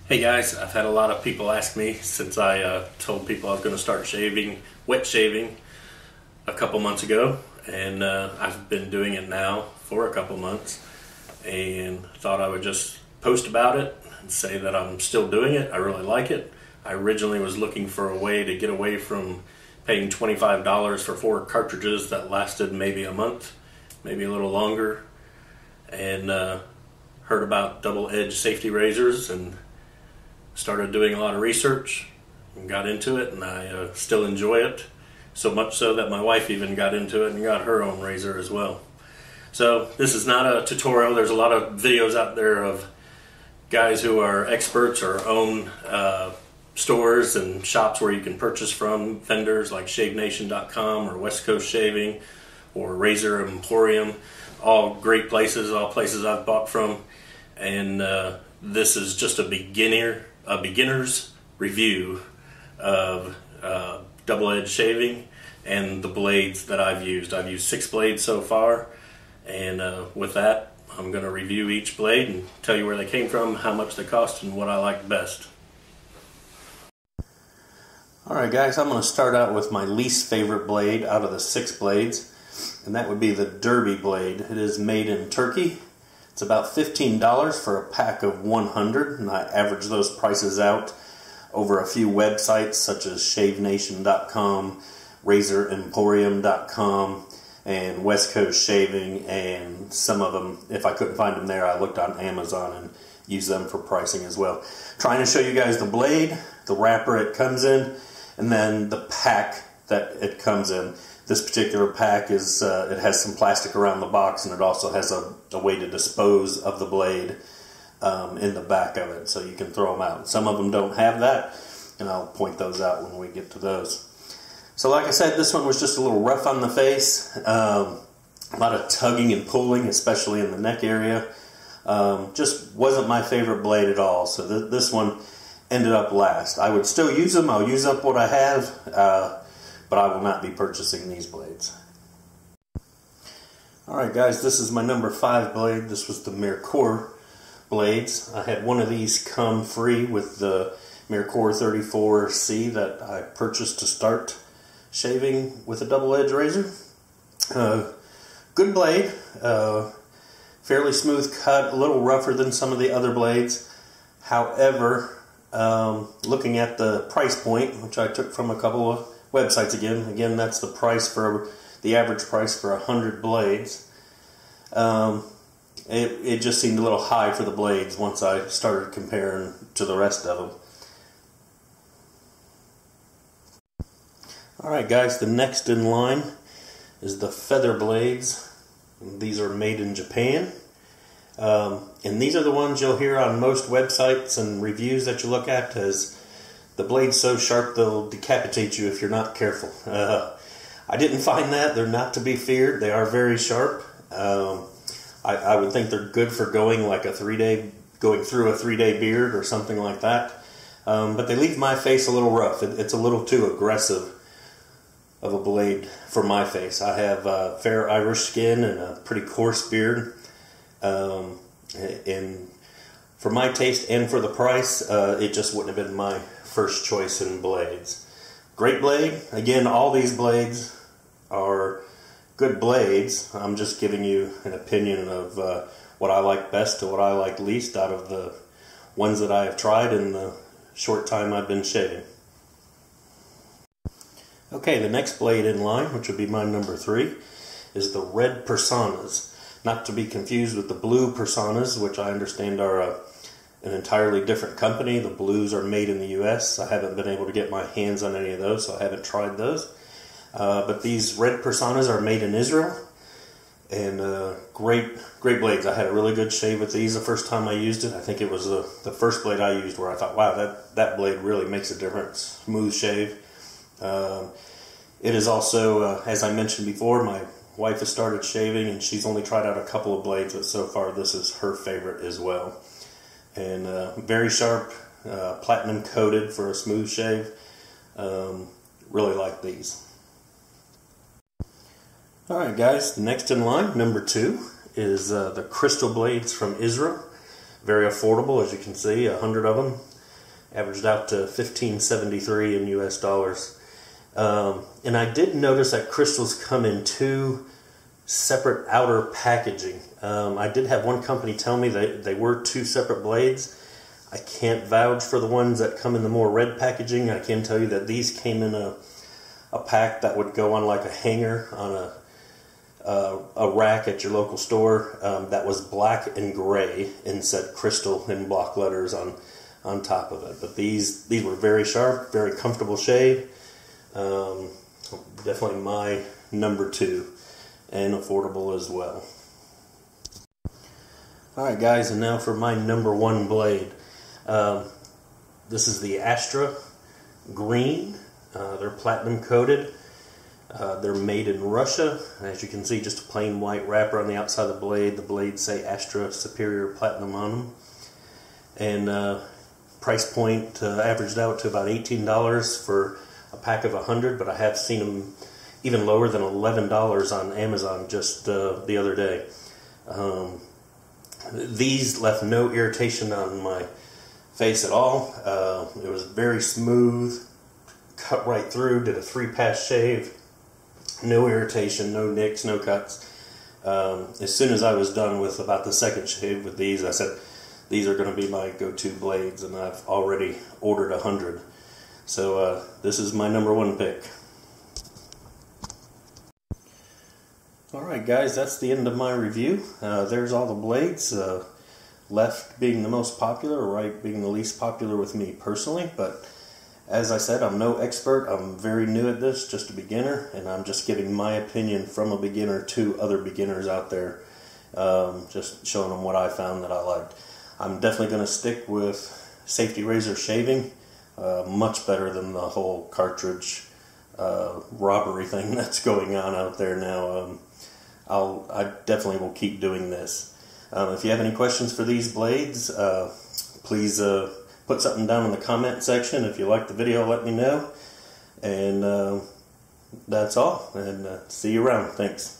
Hey guys, I've had a lot of people ask me since I told people I was going to start wet shaving a couple months ago, and I've been doing it now for a couple months, and thought I would just post about it and say that I'm still doing it. I really like it. I originally was looking for a way to get away from paying $25 for 4 cartridges that lasted maybe a month, maybe a little longer, and heard about double-edged safety razors and started doing a lot of research and got into it, and I still enjoy it, so much so that my wife even got into it and got her own razor as well. So this is not a tutorial. There's a lot of videos out there of guys who are experts or own stores and shops where you can purchase from, vendors like ShaveNation.com or West Coast Shaving or Razor Emporium, all great places, all places I've bought from, and this is just a beginner's review of double-edged shaving and the blades that I've used. I've used 6 blades so far, and with that I'm going to review each blade and tell you where they came from, how much they cost, and what I like best. Alright guys, I'm going to start out with my least favorite blade out of the 6 blades, and that would be the Derby blade. It is made in Turkey. It's about $15 for a pack of 100, and I average those prices out over a few websites such as ShaveNation.com, RazorEmporium.com, and West Coast Shaving, and some of them, if I couldn't find them there, I looked on Amazon and used them for pricing as well. Trying to show you guys the blade, the wrapper it comes in, and then the pack that it comes in. This particular pack is it has some plastic around the box, and it also has a way to dispose of the blade in the back of it, so you can throw them out. Some of them don't have that, and I'll point those out when we get to those. So like I said, this one was just a little rough on the face, a lot of tugging and pulling, especially in the neck area. Just wasn't my favorite blade at all, so this one ended up last. I would still use them. I'll use up what I have, but I will not be purchasing these blades. Alright guys, this is my number 5 blade. This was the Merkur blades. I had one of these come free with the Merkur 34C that I purchased to start shaving with a double-edged razor. Good blade, fairly smooth cut, a little rougher than some of the other blades. However, looking at the price point, which I took from a couple of websites again, that's the price for the average price for 100 blades. It just seemed a little high for the blades once I started comparing to the rest of them. Alright guys, the next in line is the Feather blades. These are made in Japan. And these are the ones you'll hear on most websites and reviews that you look at, as the blade's so sharp they'll decapitate you if you're not careful. I didn't find that. They're not to be feared. They are very sharp. I would think they're good for going like going through a 3-day beard or something like that. But they leave my face a little rough. It's a little too aggressive of a blade for my face. I have fair Irish skin and a pretty coarse beard. And for my taste and for the price, it just wouldn't have been my first choice in blades. Great blade. Again, all these blades are good blades. I'm just giving you an opinion of what I like best to what I like least out of the ones that I have tried in the short time I've been shaving. Okay, the next blade in line, which would be my number 3, is the red Personas. Not to be confused with the blue Personas, which I understand are an entirely different company. The blues are made in the US. I haven't been able to get my hands on any of those, so I haven't tried those. But these red Personas are made in Israel, and great blades. I had a really good shave with these the first time I used it. I think it was the first blade I used where I thought, wow, that blade really makes a difference. Smooth shave. It is also, as I mentioned before, my wife has started shaving, and she's only tried out a couple of blades, but so far this is her favorite as well. And very sharp, platinum coated for a smooth shave. Really like these. Alright guys, the next in line, number 2, is the crystal blades from Israel. Very affordable, as you can see, 100 of them. averaged out to $15.73 in US dollars. And I did notice that crystals come in two separate outer packaging. I did have one company tell me that they were two separate blades. I can't vouch for the ones that come in the more red packaging. I can tell you that these came in a pack that would go on like a hanger on a rack at your local store, that was black and gray and said crystal in block letters on top of it. But these were very sharp, very comfortable shave. Definitely my number two, and affordable as well. Alright guys, and now for my number one blade. This is the Astra Green. They're platinum coated. They're made in Russia. As you can see, just a plain white wrapper on the outside of the blade. The blades say Astra Superior Platinum on them. And price point averaged out to about $18 for a pack of 100, but I have seen them even lower than $11 on Amazon just the other day. These left no irritation on my face at all. It was very smooth, cut right through, did a 3-pass shave, no irritation, no nicks, no cuts. As soon as I was done with about the second shave with these, I said, these are going to be my go-to blades, and I've already ordered 100. So this is my number one pick. Alright guys, that's the end of my review. There's all the blades. Left being the most popular, right being the least popular with me personally. But as I said, I'm no expert. I'm very new at this, just a beginner, and I'm just giving my opinion from a beginner to other beginners out there. Just showing them what I found that I liked. I'm definitely going to stick with safety razor shaving. Much better than the whole cartridge robbery thing that's going on out there now. I definitely will keep doing this. If you have any questions for these blades, please put something down in the comment section. If you like the video, let me know. And that's all. And see you around. Thanks.